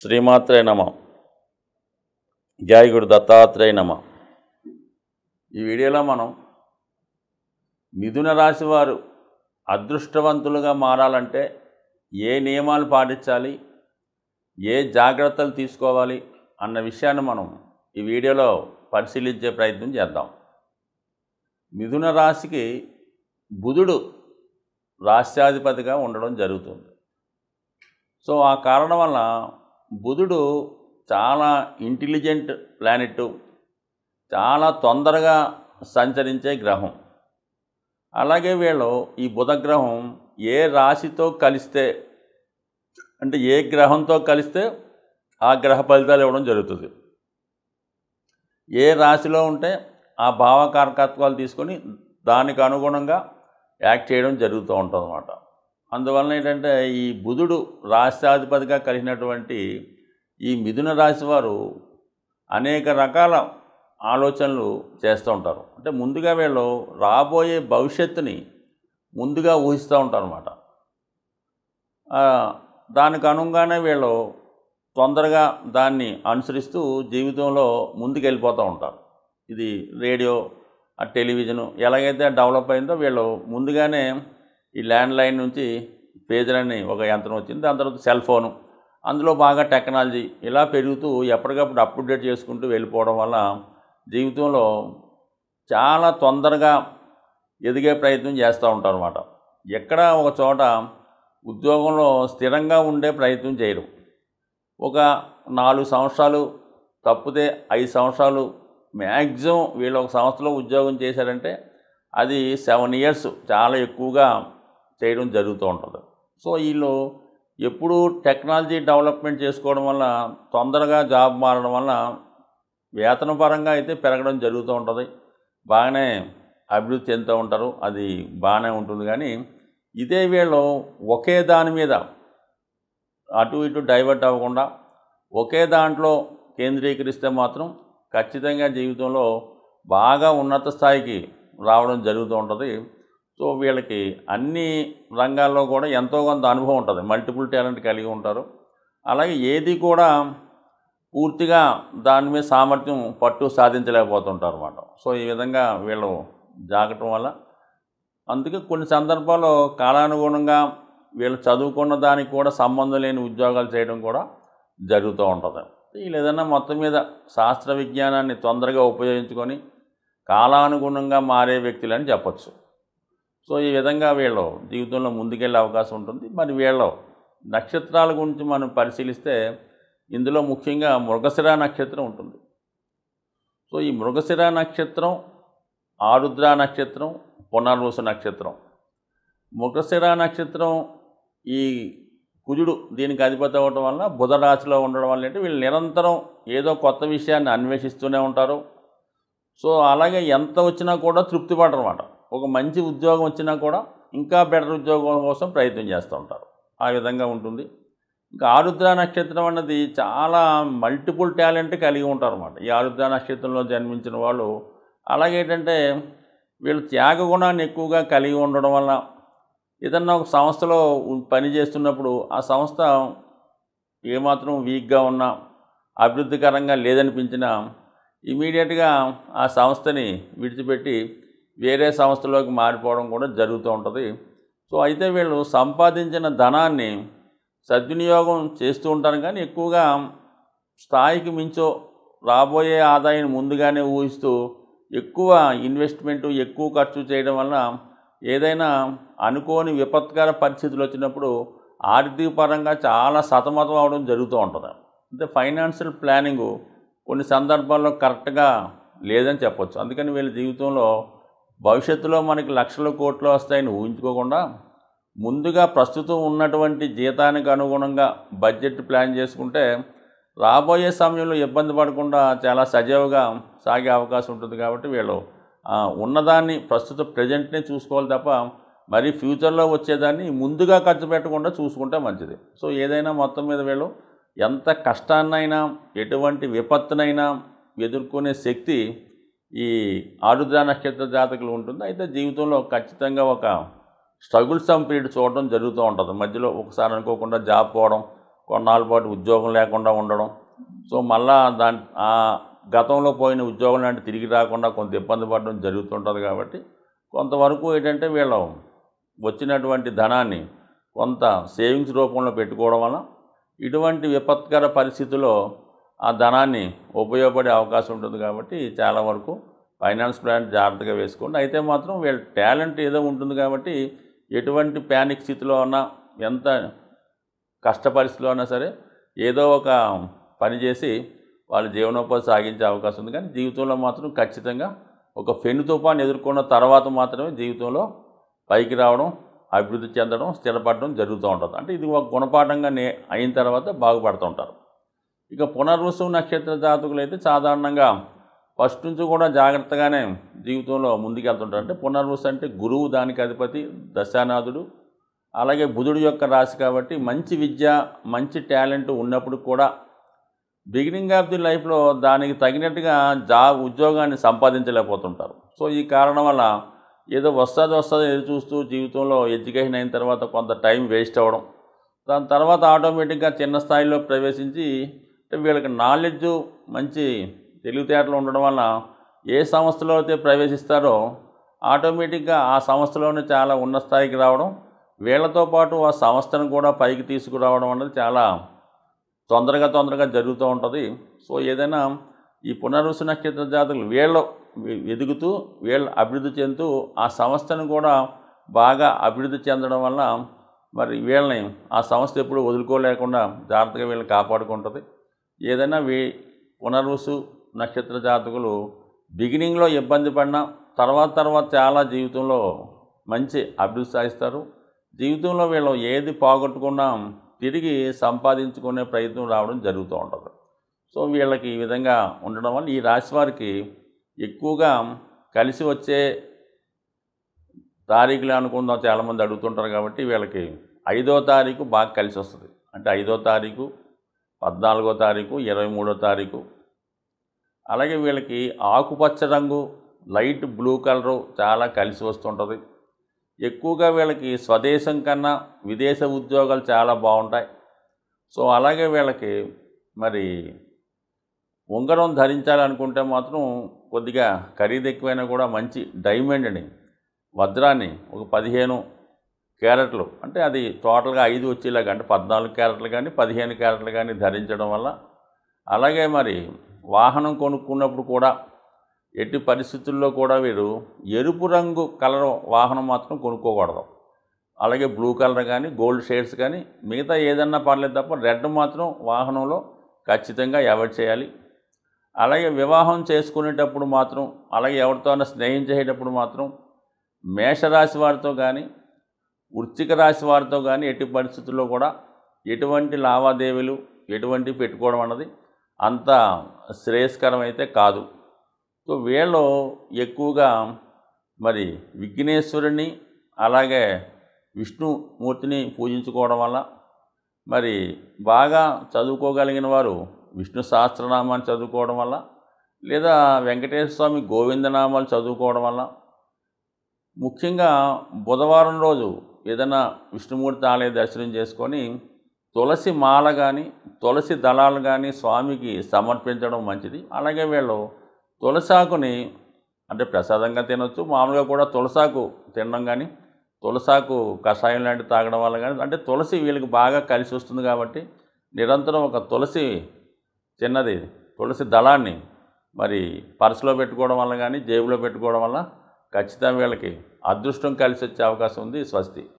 శ్రీమాత్రే నమ. జై గురు దత్తాత్రేయ నమ. ఈ వీడియోలో మనం మిథున రాశి వారు అదృష్టవంతులుగా మారాలంటే ఏ నియమాలు పాటించాలి, ఏ జాగ్రత్తలు తీసుకోవాలి అన్న విషయాన్ని మనం ఈ వీడియోలో పరిశీలించే ప్రయత్నం చేద్దాం. మిథున రాశికి బుధుడు రాశ్యాధిపతిగా ఉండడం జరుగుతుంది. సో ఆ కారణం వల్ల బుధుడు చాలా ఇంటెలిజెంట్ ప్లానెట్, చాలా తొందరగా సంచరించే గ్రహం. అలాగే వీళ్ళు ఈ బుధగ్రహం ఏ రాశితో కలిస్తే, అంటే ఏ గ్రహంతో కలిస్తే ఆ గ్రహ ఫలితాలు ఇవ్వడం జరుగుతుంది. ఏ రాశిలో ఉంటే ఆ భావకారకత్వాలు తీసుకొని దానికి అనుగుణంగా యాక్ట్ చేయడం జరుగుతూ ఉంటుంది అన్నమాట. అందువలన ఏంటంటే ఈ బుధుడు రాష్ట్రాధిపతిగా కలిగినటువంటి ఈ మిథున రాశి వారు అనేక రకాల ఆలోచనలు చేస్తూ ఉంటారు. అంటే ముందుగా వీళ్ళు రాబోయే భవిష్యత్తుని ముందుగా ఊహిస్తూ ఉంటారు అన్నమాట. దానికి అనుగుణంగానే వీళ్ళు తొందరగా దాన్ని అనుసరిస్తూ జీవితంలో ముందుకెళ్ళిపోతూ ఉంటారు. ఇది రేడియో, టెలివిజను ఎలాగైతే డెవలప్ అయిందో వీళ్ళు ముందుగానే ఈ ల్యాండ్లైన్ నుంచి పేజీలని ఒక యంత్రం వచ్చింది, దాని తర్వాత సెల్ ఫోను, అందులో బాగా టెక్నాలజీ ఇలా పెరుగుతూ ఎప్పటికప్పుడు అప్డేట్ చేసుకుంటూ వెళ్ళిపోవడం వల్ల జీవితంలో చాలా తొందరగా ఎదిగే ప్రయత్నం చేస్తూ ఉంటారు అన్నమాట. ఎక్కడ ఒక చోట ఉద్యోగంలో స్థిరంగా ఉండే ప్రయత్నం చేయరు. ఒక 4 సంవత్సరాలు తప్పితే 5 సంవత్సరాలు మ్యాక్సిమం వీళ్ళు ఒక సంస్థలో ఉద్యోగం చేశారంటే అది 7 ఇయర్స్ చాలా ఎక్కువగా చేయడం జరుగుతూ ఉంటుంది. సో వీళ్ళు ఎప్పుడూ టెక్నాలజీ డెవలప్మెంట్ చేసుకోవడం వల్ల తొందరగా జాబ్ మారడం వల్ల వేతనపరంగా అయితే పెరగడం జరుగుతూ ఉంటుంది, బాగానే అభివృద్ధి చెందుతూ ఉంటారు, అది బాగానే ఉంటుంది. కానీ ఇదే వీళ్ళు ఒకే దాని మీద అటు ఇటు డైవర్ట్ అవ్వకుండా ఒకే దాంట్లో కేంద్రీకరిస్తే మాత్రం ఖచ్చితంగా జీవితంలో బాగా ఉన్నత స్థాయికి రావడం జరుగుతూ ఉంటుంది. సో వీళ్ళకి అన్ని రంగాల్లో కూడా ఎంతో కొంత అనుభవం ఉంటుంది, మల్టిపుల్ టాలెంట్ కలిగి ఉంటారు. అలాగే ఏది కూడా పూర్తిగా దాని మీద సామర్థ్యం పట్టు సాధించలేకపోతుంటారు అన్నమాట. సో ఈ విధంగా వీళ్ళు జాగటం వల్ల అందుకే కొన్ని సందర్భాల్లో కాలానుగుణంగా వీళ్ళు చదువుకున్న దానికి కూడా సంబంధం లేని ఉద్యోగాలు చేయడం కూడా జరుగుతూ ఉంటుంది. వీళ్ళు ఏదైనా మొత్తం మీద శాస్త్ర విజ్ఞానాన్ని తొందరగా ఉపయోగించుకొని కాలానుగుణంగా మారే వ్యక్తులని చెప్పచ్చు. సో ఈ విధంగా వీళ్ళు జీవితంలో ముందుకెళ్ళే అవకాశం ఉంటుంది. మరి వీళ్ళ నక్షత్రాల గురించి మనం పరిశీలిస్తే ఇందులో ముఖ్యంగా మృగశిర నక్షత్రం ఉంటుంది. సో ఈ మృగశిర నక్షత్రం, ఆరుద్ర నక్షత్రం, పునర్వసు నక్షత్రం. మృగశిర నక్షత్రం ఈ కుజుడు దీనికి అధిపతి అవ్వడం వల్ల బుధ రాశిలో ఉండడం వల్ల ఏంటి వీళ్ళు నిరంతరం ఏదో కొత్త విషయాన్ని అన్వేషిస్తూనే ఉంటారు. సో అలాగే ఎంత వచ్చినా కూడా తృప్తి పడరు అన్నమాట. ఒక మంచి ఉద్యోగం వచ్చినా కూడా ఇంకా బెటర్ ఉద్యోగం కోసం ప్రయత్నం చేస్తూ ఉంటారు. ఆ విధంగా ఉంటుంది. ఇంకా ఆరుద్ర నక్షత్రం అన్నది చాలా మల్టిపుల్ టాలెంట్ కలిగి ఉంటారు అన్నమాట. ఈ ఆరుద్ర నక్షత్రంలో జన్మించిన వాళ్ళు అలాగే ఏంటంటే వీళ్ళు త్యాగ గుణాన్ని ఎక్కువగా కలిగి ఉండడం వల్ల ఏదన్నా ఒక సంస్థలో పని చేస్తున్నప్పుడు ఆ సంస్థ ఏమాత్రం వీక్గా ఉన్నా, అభివృద్ధికరంగా లేదనిపించినా ఇమీడియట్గా ఆ సంస్థని విడిచిపెట్టి వేరే సంస్థలోకి మారిపోవడం కూడా జరుగుతూ ఉంటుంది. సో అయితే వీళ్ళు సంపాదించిన ధనాన్ని సద్వినియోగం చేస్తూ ఉంటారు, కానీ ఎక్కువగా స్థాయికి మించో రాబోయే ఆదాయాన్ని ముందుగానే ఊహిస్తూ ఎక్కువ ఇన్వెస్ట్మెంటు, ఎక్కువ ఖర్చు చేయడం వల్ల ఏదైనా అనుకోని విపత్కర పరిస్థితులు వచ్చినప్పుడు ఆర్థిక పరంగా చాలా సతమతం అవడం జరుగుతూ ఉంటుంది. అంటే ఫైనాన్షియల్ ప్లానింగు కొన్ని సందర్భాల్లో కరెక్ట్గా లేదని చెప్పొచ్చు. అందుకని వీళ్ళ జీవితంలో భవిష్యత్తులో మనకి లక్షల కోట్లు వస్తాయని ఊహించుకోకుండా ముందుగా ప్రస్తుతం ఉన్నటువంటి జీతానికి అనుగుణంగా బడ్జెట్ ప్లాన్ చేసుకుంటే రాబోయే సమయంలో ఇబ్బంది పడకుండా చాలా సజావుగా సాగే అవకాశం ఉంటుంది. కాబట్టి వీళ్ళు ఉన్నదాన్ని ప్రస్తుత ప్రజెంట్నే చూసుకోవాలి తప్ప మరి ఫ్యూచర్లో వచ్చేదాన్ని ముందుగా ఖర్చు పెట్టకుండా చూసుకుంటే మంచిది. సో ఏదైనా మొత్తం మీద వీళ్ళు ఎంత కష్టాన్నైనా ఎటువంటి విపత్తునైనా ఎదుర్కొనే శక్తి ఈ ఆరుద్ర నక్షత్ర జాతకులు ఉంటుంది. అయితే జీవితంలో ఖచ్చితంగా ఒక స్ట్రగుల్సమ్ పీరియడ్ చూడడం జరుగుతూ ఉంటుంది. మధ్యలో ఒకసారి అనుకోకుండా జాబ్ పోవడం, కొన్నాళ్ళ పాటు ఉద్యోగం లేకుండా ఉండడం. సో మళ్ళా గతంలో పోయిన ఉద్యోగం లాంటి తిరిగి రాకుండా కొంత ఇబ్బంది పడడం జరుగుతుంటుంది. కాబట్టి కొంతవరకు ఏంటంటే వీళ్ళు వచ్చినటువంటి ధనాన్ని కొంత సేవింగ్స్ రూపంలో పెట్టుకోవడం వల్ల ఇటువంటి విపత్కర పరిస్థితుల్లో ఆ ధనాన్ని ఉపయోగపడే అవకాశం ఉంటుంది. కాబట్టి చాలా వరకు ఫైనాన్స్ ప్లాన్ జాగ్రత్తగా వేసుకోండి. అయితే మాత్రం వీళ్ళ టాలెంట్ ఏదో ఉంటుంది కాబట్టి ఎటువంటి ప్యానిక్ స్థితిలో ఉన్నా, ఎంత కష్ట పరిస్థితిలో ఉన్నా సరే ఏదో ఒక పని చేసి వాళ్ళ జీవనోపాధి సాగించే అవకాశం ఉంది. కానీ జీవితంలో మాత్రం ఖచ్చితంగా ఒక ఫెను తుఫాను ఎదుర్కొన్న తర్వాత మాత్రమే జీవితంలో పైకి రావడం, అభివృద్ధి చెందడం, స్థిరపడడం జరుగుతూ ఉంటుంది. అంటే ఇది ఒక గుణపాఠంగా అయిన తర్వాత బాగుపడుతూ ఉంటారు. ఇక పునర్వసు నక్షత్ర జాతకులు అయితే సాధారణంగా ఫస్ట్ నుంచి కూడా జాగ్రత్తగానే జీవితంలో ముందుకెళ్తుంటారు. అంటే పునర్వసు అంటే గురువు దానికి అధిపతి, దశానాథుడు, అలాగే బుధుడు యొక్క రాశి. కాబట్టి మంచి విద్య, మంచి టాలెంట్ ఉన్నప్పుడు కూడా బిగినింగ్ ఆఫ్ ది లైఫ్లో దానికి తగినట్టుగా ఉద్యోగాన్ని సంపాదించలేకపోతుంటారు. సో ఈ కారణం వల్ల ఏదో వస్తుంది ఎదురు చూస్తూ జీవితంలో ఎడ్యుకేషన్ అయిన తర్వాత కొంత టైం వేస్ట్ అవ్వడం, దాని తర్వాత ఆటోమేటిక్గా చిన్న స్థాయిలో ప్రవేశించి వీళ్ళకి నాలెడ్జ్, మంచి తెలివితేటలు ఉండడం వల్ల ఏ సంస్థలో అయితే ప్రవేశిస్తారో ఆటోమేటిక్గా ఆ సంస్థలోనే చాలా ఉన్నత స్థాయికి రావడం, వీళ్ళతో పాటు ఆ సంస్థను కూడా పైకి తీసుకురావడం అనేది చాలా తొందరగా జరుగుతూ ఉంటుంది. సో ఏదైనా ఈ పునర్వసు నక్షత్ర జాతకులు వీళ్ళు ఎదుగుతూ, వీళ్ళు అభివృద్ధి చెందుతూ ఆ సంస్థను కూడా బాగా అభివృద్ధి చెందడం వల్ల మరి వీళ్ళని ఆ సంస్థ ఎప్పుడు వదులుకోలేకుండా జాగ్రత్తగా వీళ్ళని కాపాడుకుంటుంది. ఏదైనా పునర్వసు నక్షత్ర జాతకులు బిగినింగ్లో ఇబ్బంది పడినా తర్వాత చాలా జీవితంలో మంచి అభివృద్ధి సాధిస్తారు. జీవితంలో వీళ్ళు ఏది పోగొట్టుకున్నా తిరిగి సంపాదించుకునే ప్రయత్నం రావడం జరుగుతూ ఉంటుంది. సో వీళ్ళకి ఈ విధంగా ఉండడం వల్ల ఈ రాశి వారికి ఎక్కువగా కలిసి వచ్చే తారీఖులు అనుకుందాం చాలామంది అడుగుతుంటారు. కాబట్టి వీళ్ళకి 5వ తారీఖు బాగా కలిసి వస్తుంది. అంటే 5వ తారీఖు, 14వ తారీఖు, 23వ తారీఖు. అలాగే వీళ్ళకి ఆకుపచ్చ రంగు, లైట్ బ్లూ కలరు చాలా కలిసి వస్తుంటుంది. ఎక్కువగా వీళ్ళకి స్వదేశం కన్నా విదేశ ఉద్యోగాలు చాలా బాగుంటాయి. సో అలాగే వీళ్ళకి మరి ఉంగరం ధరించాలనుకుంటే మాత్రం కొద్దిగా ఖరీదు ఎక్కువైనా కూడా మంచి డైమండ్ని, వజ్రాన్ని ఒక 15 క్యారెట్లు, అంటే అది టోటల్గా 5 వచ్చేలాగా, అంటే 14 క్యారెట్లు కానీ 15 క్యారెట్లు కానీ ధరించడం వల్ల, అలాగే మరి వాహనం కొనుక్కున్నప్పుడు కూడా ఎట్టి పరిస్థితుల్లో కూడా వీరు ఎరుపు రంగు కలర్ వాహనం మాత్రం కొనుక్కోకూడదు. అలాగే బ్లూ కలర్ కానీ, గోల్డ్ షేడ్స్ కానీ, మిగతా ఏదన్నా పర్లేదు తప్ప రెడ్ మాత్రం వాహనంలో ఖచ్చితంగా అవాయిడ్ చేయాలి. అలాగే వివాహం చేసుకునేటప్పుడు మాత్రం, అలాగే ఎవరితోనైనా స్నేహం చేసేటప్పుడు మాత్రం మేషరాశి వారితో కానీ, వృశ్చిక రాశి వారితో కానీ ఎట్టి పరిస్థితుల్లో కూడా ఎటువంటి లావాదేవీలు ఎటువంటివి పెట్టుకోవడం అన్నది అంత శ్రేయస్కరం అయితే కాదు. సో వీళ్ళు ఎక్కువగా మరి విఘ్నేశ్వరుని, అలాగే విష్ణుమూర్తిని పూజించుకోవడం వల్ల, మరి బాగా చదువుకోగలిగిన వారు విష్ణు సహస్రనామాన్ని చదువుకోవడం వల్ల, లేదా వెంకటేశ్వర స్వామి గోవిందనామాలు చదువుకోవడం వల్ల, ముఖ్యంగా బుధవారం రోజు ఏదైనా విష్ణుమూర్తి ఆలయ దర్శనం చేసుకొని తులసి మాల కానీ, తులసి దళాలు కానీ స్వామికి సమర్పించడం మంచిది. అలాగే వీళ్ళు తులసాకుని అంటే ప్రసాదంగా తినొచ్చు, మామూలుగా కూడా తులసాకు తినడం కానీ, తులసాకు కషాయం లాంటివి తాగడం వల్ల కానీ, అంటే తులసి వీళ్ళకి బాగా కలిసి వస్తుంది. కాబట్టి నిరంతరం ఒక చిన్నది తులసి దళాన్ని మరి పర్సులో పెట్టుకోవడం వల్ల కానీ, జేబులో పెట్టుకోవడం వల్ల ఖచ్చితంగా వీళ్ళకి అదృష్టం కలిసి వచ్చే అవకాశం ఉంది. స్వస్తి.